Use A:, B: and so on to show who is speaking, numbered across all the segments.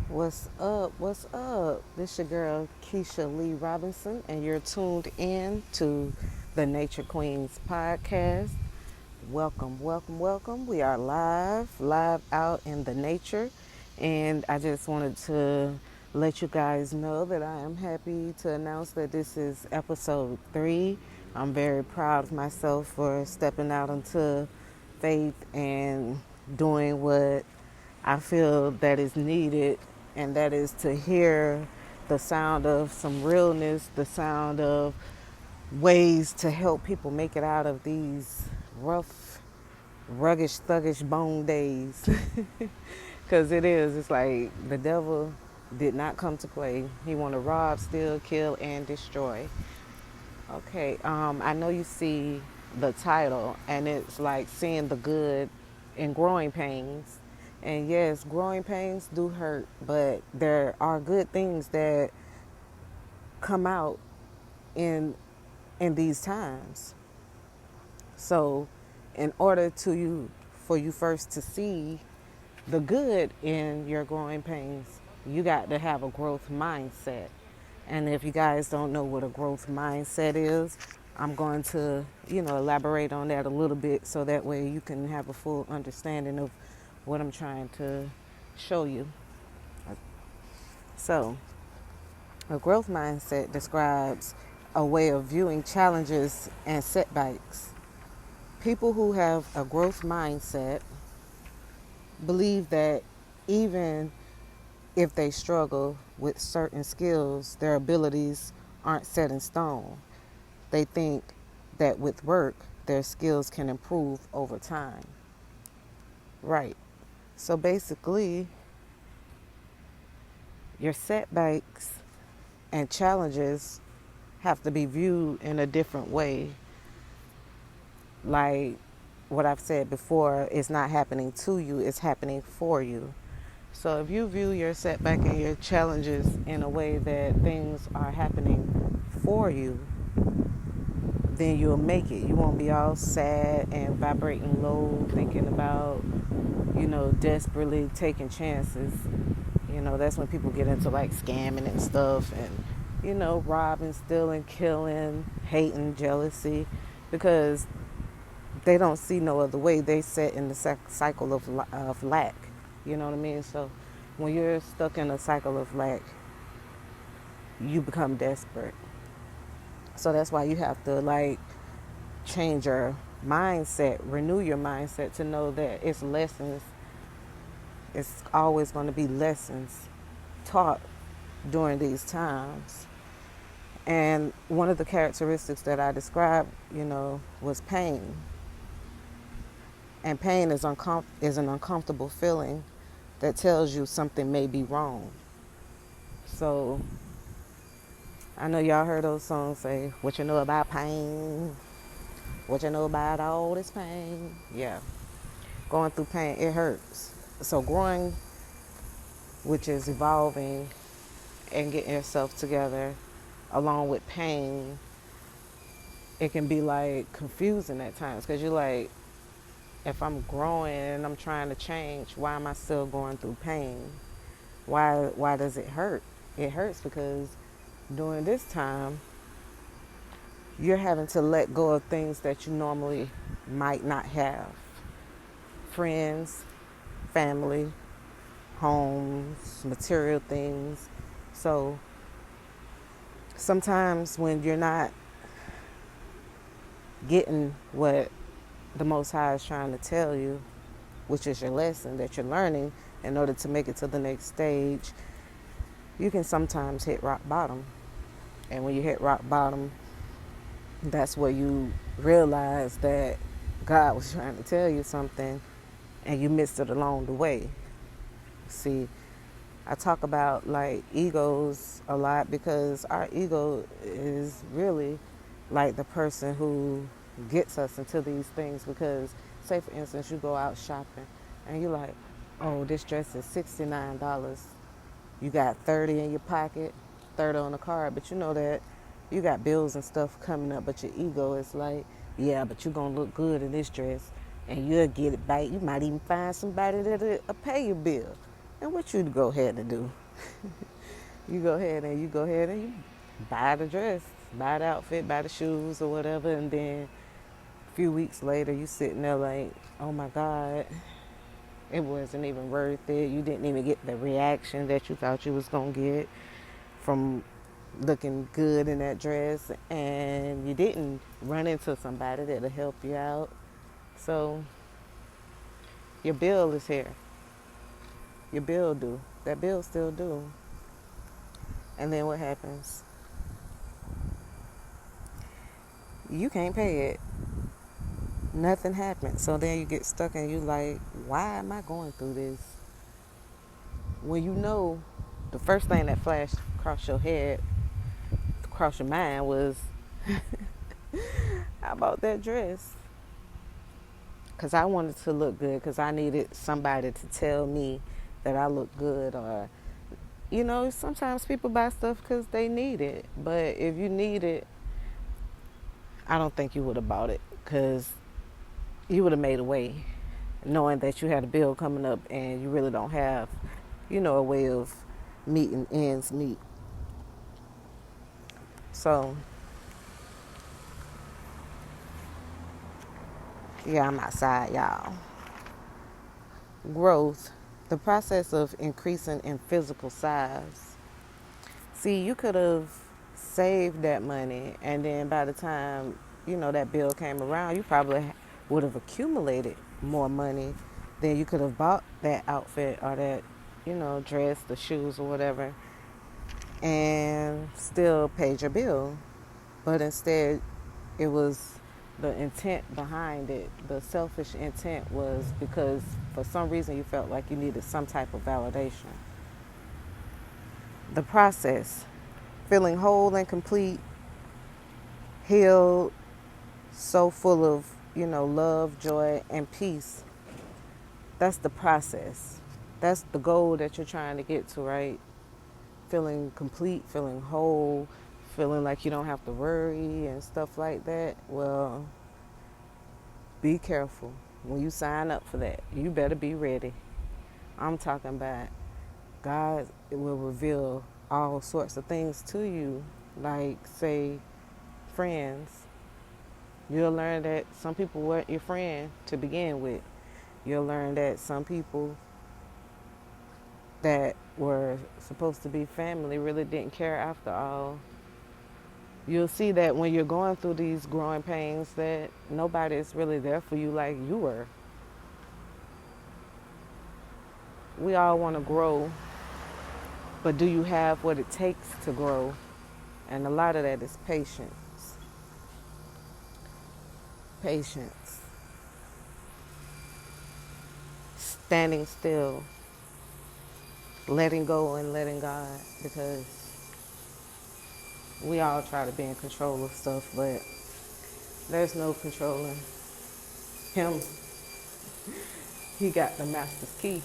A: What's up? What's up? This your girl Keisha Lee Robinson, and you're tuned in to the Nature Queens podcast. Welcome, welcome, welcome. We are live out in the nature, and I just wanted to let you guys know that I am happy to announce that this is episode 3. I'm very proud of myself for stepping out into faith and doing what I feel that is needed, and that is to hear the sound of some realness, the sound of ways to help people make it out of these rough, ruggish, thuggish bone days. Because it's like the devil did not come to play. He want to rob, steal, kill, and destroy. Okay, I know you see the title, and it's like seeing the good in growing pains. And yes, growing pains do hurt, but there are good things that come out in these times. So, in order to you for you first to see the good in your growing pains, you got to have a growth mindset. And if you guys don't know what a growth mindset is, I'm going to, elaborate on that a little bit so that way you can have a full understanding of what I'm trying to show you. So, a growth mindset describes a way of viewing challenges and setbacks. People who have a growth mindset believe that even if they struggle with certain skills, their abilities aren't set in stone. They think that with work, their skills can improve over time. Right. So basically, your setbacks and challenges have to be viewed in a different way. Like what I've said before, it's not happening to you, it's happening for you. So if you view your setback and your challenges in a way that things are happening for you, then you'll make it. You won't be all sad and vibrating low, thinking about, desperately taking chances. That's when people get into like scamming and stuff and, robbing, stealing, killing, hating, jealousy, because they don't see no other way. They set in the cycle of lack. You know what I mean? So when you're stuck in a cycle of lack, you become desperate. So that's why you have to like change your mindset, renew your mindset to know that it's lessons. It's always going to be lessons taught during these times. And one of the characteristics that I described, was pain. And pain is an uncomfortable feeling that tells you something may be wrong. So I know y'all heard those songs say, what you know about pain? What you know about all this pain? Yeah. Going through pain, it hurts. So growing, which is evolving and getting yourself together, along with pain, it can be like confusing at times because you're like, if I'm growing and I'm trying to change, why am I still going through pain? Why does it hurt? It hurts because during this time, you're having to let go of things that you normally might not have. Friends, family, homes, material things. So sometimes when you're not getting what the Most High is trying to tell you, which is your lesson that you're learning in order to make it to the next stage, you can sometimes hit rock bottom. And when you hit rock bottom, that's where you realize that God was trying to tell you something and you missed it along the way. See, I talk about like egos a lot because our ego is really like the person who gets us into these things. Because say for instance you go out shopping and you're like, oh, this dress is $69. You got 30 in your pocket, 30 on the card, but you know that you got bills and stuff coming up, but your ego is like, yeah, but you're going to look good in this dress and you'll get it back. You might even find somebody that'll pay your bill. And what you go ahead and do? You go ahead and you buy the dress, buy the outfit, buy the shoes or whatever, and then a few weeks later you sitting there like, oh my God, it wasn't even worth it. You didn't even get the reaction that you thought you was gonna get from looking good in that dress, and you didn't run into somebody that'll help you out. So your bill is here. Your bill due. That bill still due. And then what happens? You can't pay it. Nothing happens. So then you get stuck and you like, why am I going through this? When you know the first thing that flashed across your head, across your mind was, how about that dress? Because I wanted to look good because I needed somebody to tell me that I look good. Or, sometimes people buy stuff because they need it. But if you need it, I don't think you would have bought it because you would have made a way knowing that you had a bill coming up and you really don't have, a way of meeting ends meet. So, yeah, I'm outside, y'all. Growth, the process of increasing in physical size. See, you could have saved that money, and then by the time, that bill came around, you probably would have accumulated more money than you could have bought that outfit or that, dress, the shoes or whatever, and still paid your bill. But instead, it was the intent behind it. The selfish intent was because for some reason you felt like you needed some type of validation. The process, feeling whole and complete, healed, so full of, love, joy, and peace. That's the process. That's the goal that you're trying to get to, right? Feeling complete, feeling whole, feeling like you don't have to worry and stuff like that. Well, be careful. When you sign up for that, you better be ready. I'm talking about God will reveal all sorts of things to you, like, say, friends. You'll learn that some people weren't your friend to begin with. You'll learn that some people that were supposed to be family really didn't care after all. You'll see that when you're going through these growing pains that nobody is really there for you like you were. We all want to grow, but do you have what it takes to grow? And a lot of that is patience. Patience. Standing still. Letting go and letting God, because we all try to be in control of stuff, but there's no controlling him. He got the master's key.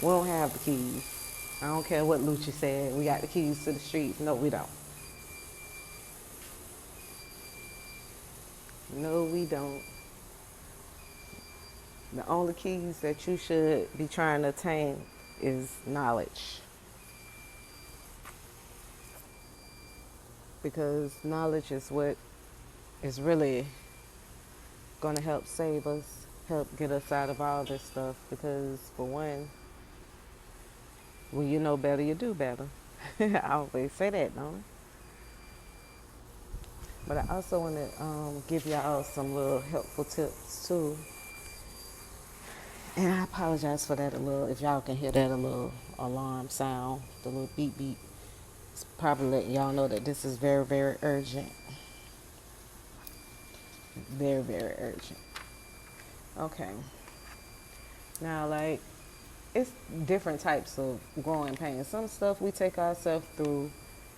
A: We don't have the keys. I don't care what Lucci said. We got the keys to the streets. No, we don't. No, we don't. The only keys that you should be trying to attain is knowledge. Because knowledge is what is really going to help save us, help get us out of all this stuff. Because, for one, when you know better, you do better. I always say that, don't I? But I also want to give y'all some little helpful tips, too. And I apologize for that a little. If y'all can hear that a little alarm sound, the little beep beep, it's probably letting y'all know that this is very, very urgent. Very, very urgent. Okay. Now, like, it's different types of growing pains. Some stuff we take ourselves through,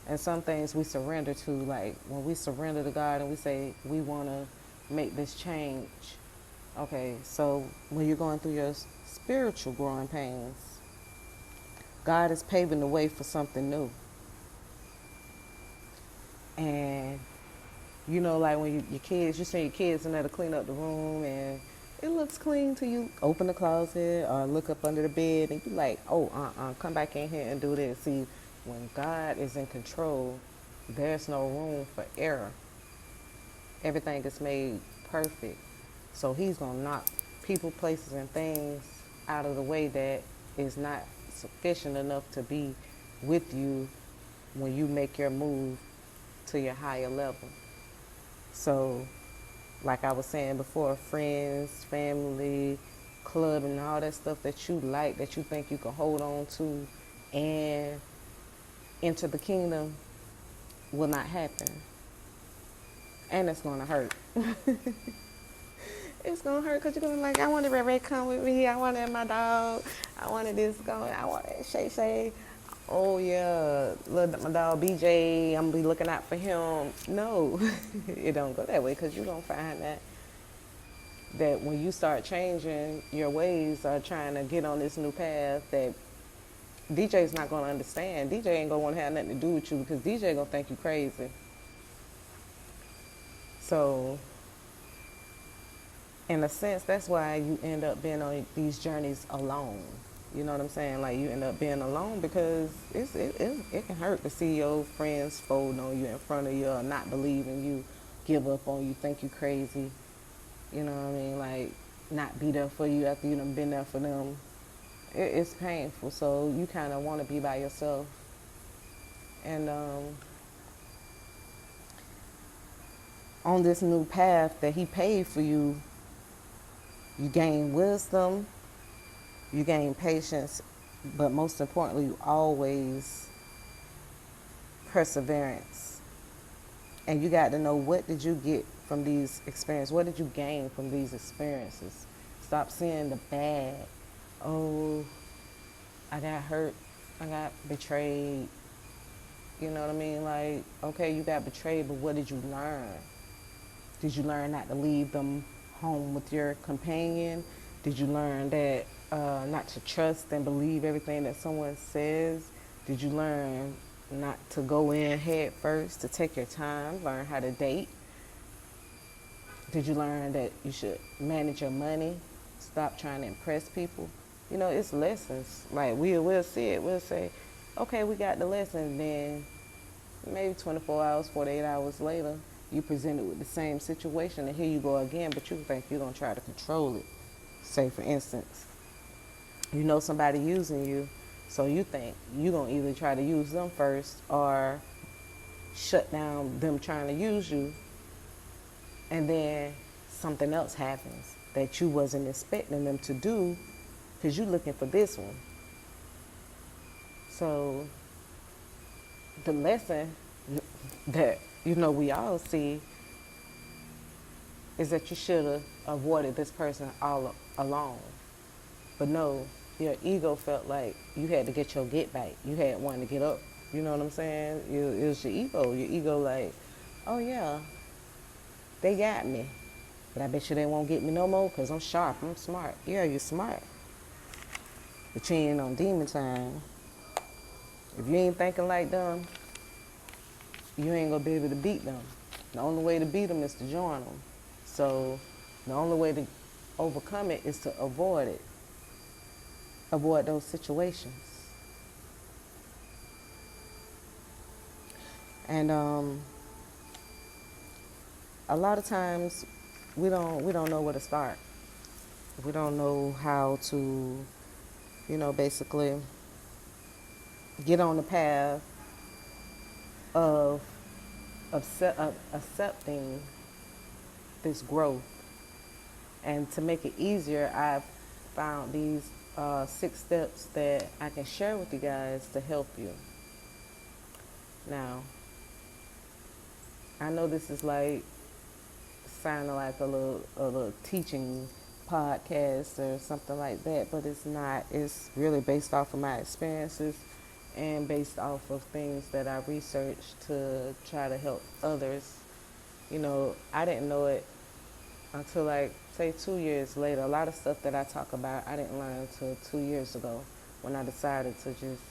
A: and some things we surrender to. Like, when we surrender to God and we say we want to make this change. Okay, so when you're going through your spiritual growing pains, God is paving the way for something new. And, like when your kids, you send your kids in there to clean up the room, and it looks clean till you open the closet or look up under the bed and you like, oh, come back in here and do this. See, when God is in control, there's no room for error. Everything is made perfect. So he's going to knock people, places, and things out of the way that is not sufficient enough to be with you when you make your move to your higher level. So, like I was saying before, friends, family, club, and all that stuff that you like, that you think you can hold on to and enter the kingdom will not happen. And it's going to hurt. It's going to hurt because you're going to be like, I wanted Ray Ray come with me. I wanted my dog. I wanted this going. I wanted Shay Shay. Oh, yeah, look, my dog BJ, I'm going to be looking out for him. No, it don't go that way because you're going to find that when you start changing your ways or trying to get on this new path, that DJ's not going to understand. DJ ain't going to want to have nothing to do with you because DJ going to think you crazy. So, in a sense, that's why you end up being on these journeys alone. You know what I'm saying? Like, you end up being alone because it can hurt to see your friends fold on you in front of you or not believe in you, give up on you, think you crazy. You know what I mean? Like, not be there for you after you done been there for them. It's painful. So you kind of want to be by yourself. And on this new path that he paved for you, you gain wisdom, you gain patience, but most importantly, you always perseverance. And you got to know, what did you get from these experiences? What did you gain from these experiences? Stop seeing the bad. Oh, I got hurt. I got betrayed. You know what I mean? Like, okay, you got betrayed, but what did you learn? Did you learn not to leave them home with your companion? Did you learn that not to trust and believe everything that someone says? Did you learn not to go in head first, to take your time, learn how to date? Did you learn that you should manage your money, stop trying to impress people? You know, it's lessons. Like, we'll see it. We'll say, okay, we got the lesson. Then maybe 24 hours, 48 hours later, you presented with the same situation, and here you go again, but you think you're going to try to control it. Say, for instance, you know somebody using you, so you think you're going to either try to use them first or shut down them trying to use you, and then something else happens that you wasn't expecting them to do because you're looking for this one. So the lesson that, you know, we all see is that you should have avoided this person all along. But no, your ego felt like you had to get your get back. You had one to get up. You know what I'm saying? It was your ego. Your ego like, oh yeah, they got me. But I bet you they won't get me no more because I'm sharp, I'm smart. Yeah, you're smart. But you ain't on demon time. If you ain't thinking like them, you ain't gonna be able to beat them. The only way to beat them is to join them. So the only way to overcome it is to avoid it. Avoid those situations. And a lot of times we don't know where to start. We don't know how to, you know, basically get on the path of accepting this growth. And to make it easier, I've found these 6 steps that I can share with you guys to help you. Now, I know this is like sounding like a little teaching podcast or something like that, but it's not. It's really based off of my experiences and based off of things that I researched to try to help others. You know, I didn't know it until, like, say 2 years later. A lot of stuff that I talk about, I didn't learn until 2 years ago when I decided to just,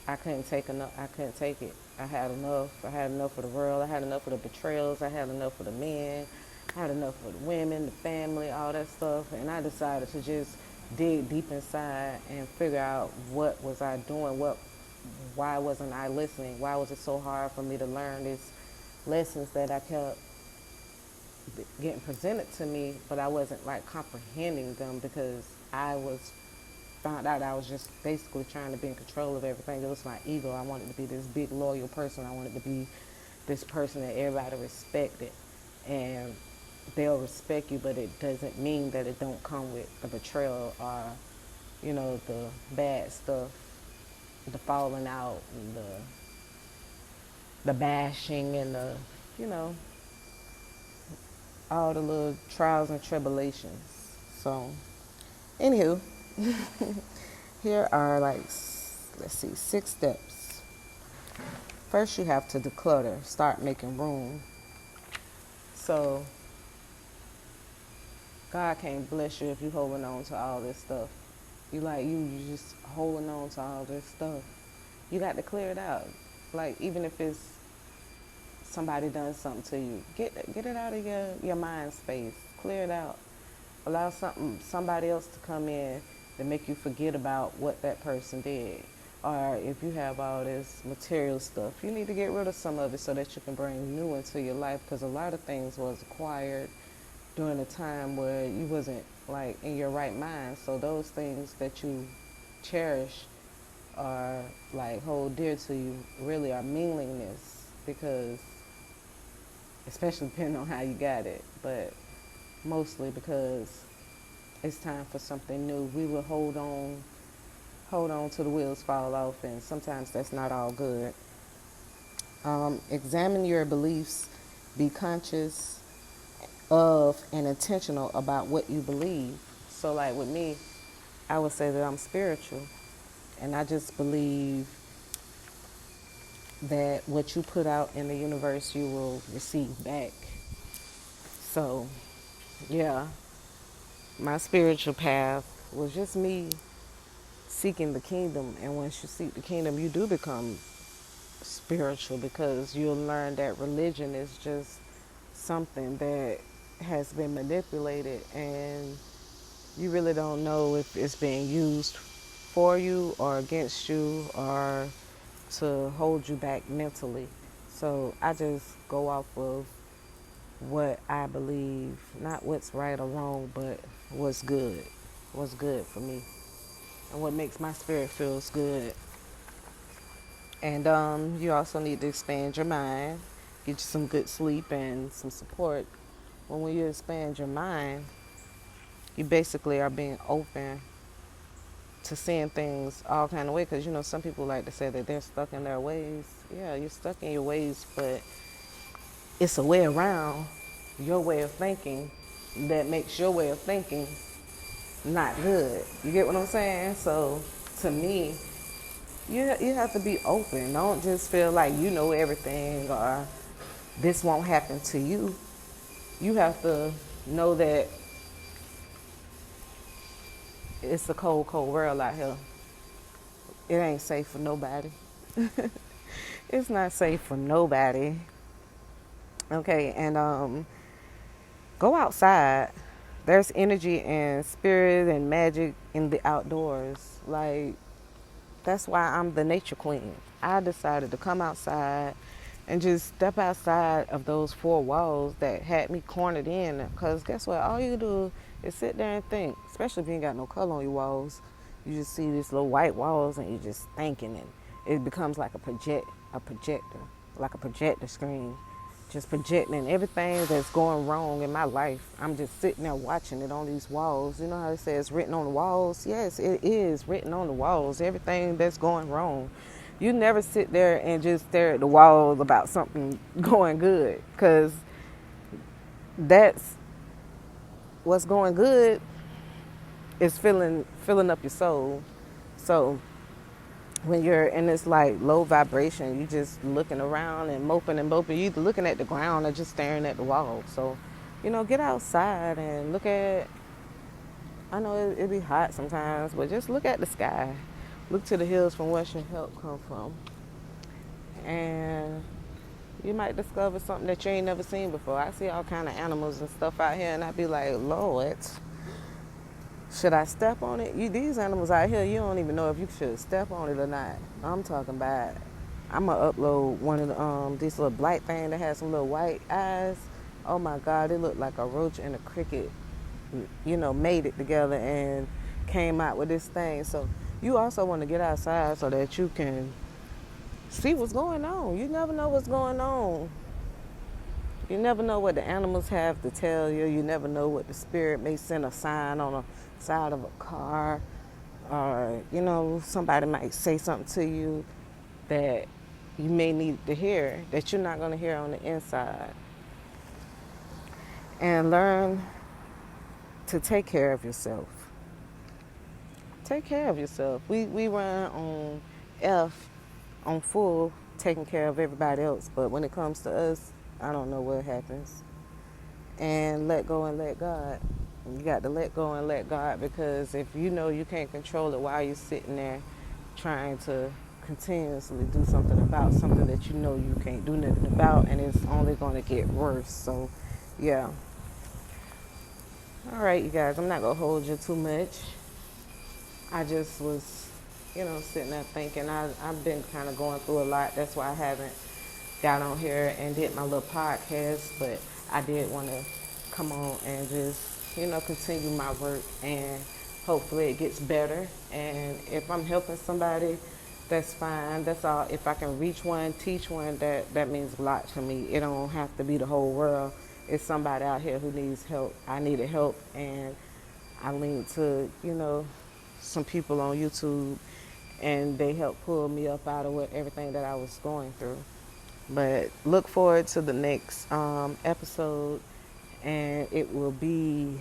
A: I couldn't take enough. I couldn't take it. I had enough. I had enough of the world. I had enough of the betrayals. I had enough of the men. I had enough with women, the family, all that stuff, and I decided to just dig deep inside and figure out what was I doing, why wasn't I listening, why was it so hard for me to learn these lessons that I kept getting presented to me, but I wasn't like comprehending them because I was found out I was just basically trying to be in control of everything. It was my ego. I wanted to be this big loyal person. I wanted to be this person that everybody respected, and they'll respect you, but it doesn't mean that it don't come with the betrayal or, the bad stuff, the falling out, and the bashing, and you know, all the little trials and tribulations. So, anywho, here are let's see, 6 steps. First, you have to declutter, start making room. So, God can't bless you if you holding on to all this stuff. You just holding on to all this stuff. You got to clear it out. Like, even if it's somebody done something to you, get it out of your mind space. Clear it out. Allow somebody else to come in to make you forget about what that person did. Or if you have all this material stuff, you need to get rid of some of it so that you can bring new into your life, because a lot of things was acquired during a time where you wasn't like in your right mind. So those things that you cherish or like hold dear to you really are meaningless, because especially depending on how you got it, but mostly because it's time for something new. We will hold on till the wheels fall off, and sometimes that's not all good. Examine your beliefs. Be conscious of and intentional about what you believe. So like with me, I would say that I'm spiritual, and I just believe that what you put out in the universe, you will receive back. So, yeah, my spiritual path was just me seeking the kingdom. And once you seek the kingdom, you do become spiritual, because you'll learn that religion is just something that has been manipulated, and you really don't know if it's being used for you or against you or to hold you back mentally. So I just go off of what I believe, not what's right or wrong, but what's good for me, and what makes my spirit feels good. And you also need to expand your mind, get you some good sleep and some support. When you expand your mind, you basically are being open to seeing things all kind of ways. Because some people like to say that they're stuck in their ways. Yeah, you're stuck in your ways, but it's a way around your way of thinking that makes your way of thinking not good. You get what I'm saying? So to me, you have to be open. Don't just feel like you know everything or this won't happen to you. You have to know that it's a cold, cold world out here. It ain't safe for nobody. It's not safe for nobody. Okay, and go outside. There's energy and spirit and magic in the outdoors. Like, that's why I'm the nature queen. I decided to come outside and just step outside of those 4 walls that had me cornered in. Because guess what? All you do is sit there and think, especially if you ain't got no color on your walls. You just see these little white walls and you just thinking, and it becomes like a projector, like a projector screen, just projecting everything that's going wrong in my life. I'm just sitting there watching it on these walls. You know how it says written on the walls? Yes, it is written on the walls. Everything that's going wrong. You never sit there and just stare at the walls about something going good, because that's what's going good is filling up your soul. So when you're in this like low vibration, you just looking around and moping and moping. You either looking at the ground or just staring at the wall. So, get outside and look at. I know it be hot sometimes, but just look at the sky. Look to the hills from whence your help come from. And You might discover something that you ain't never seen before. I see all kind of animals and stuff out here, and I be like, Lord, should I step on it? These animals out here, you don't even know if you should step on it or not. I'm talking about. I'm gonna upload one of the this little black thing that has some little white eyes. Oh my God, it looked like a roach and a cricket, made it together and came out with this thing. So you also want to get outside so that you can see what's going on. You never know what's going on. You never know what the animals have to tell you. You never know what the spirit may send a sign on the side of a car. Or, somebody might say something to you that you may need to hear that you're not going to hear on the inside. And learn to take care of yourself. Take care of yourself. We run on F, on full, taking care of everybody else. But when it comes to us, I don't know what happens. And let go and let God. You got to let go and let God, because if you know you can't control it, while you're sitting there trying to continuously do something about something that you know you can't do nothing about, and it's only going to get worse. So, yeah. All right, you guys, I'm not going to hold you too much. I just was, sitting there thinking. I've been kind of going through a lot. That's why I haven't got on here and did my little podcast, but I did want to come on and just, continue my work, and hopefully it gets better. And if I'm helping somebody, that's fine. That's all. If I can reach one, teach one, that means a lot to me. It don't have to be the whole world. It's somebody out here who needs help. I needed help, and I linked to, some people on YouTube, and they helped pull me up out of everything that I was going through. But look forward to the next episode, and it will be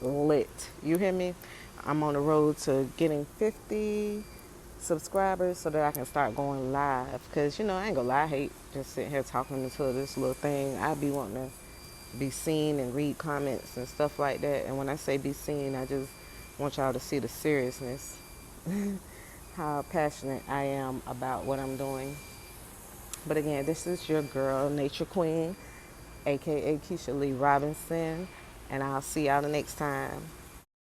A: lit. You hear me? I'm on the road to getting 50 subscribers so that I can start going live. Because, I ain't gonna lie, I hate just sitting here talking into this little thing. I be wanting to be seen and read comments and stuff like that. And when I say be seen, I just want y'all to see the seriousness, how passionate I am about what I'm doing. But again, this is your girl, Nature Queen, aka Keisha Lee Robinson, and I'll see y'all the next time.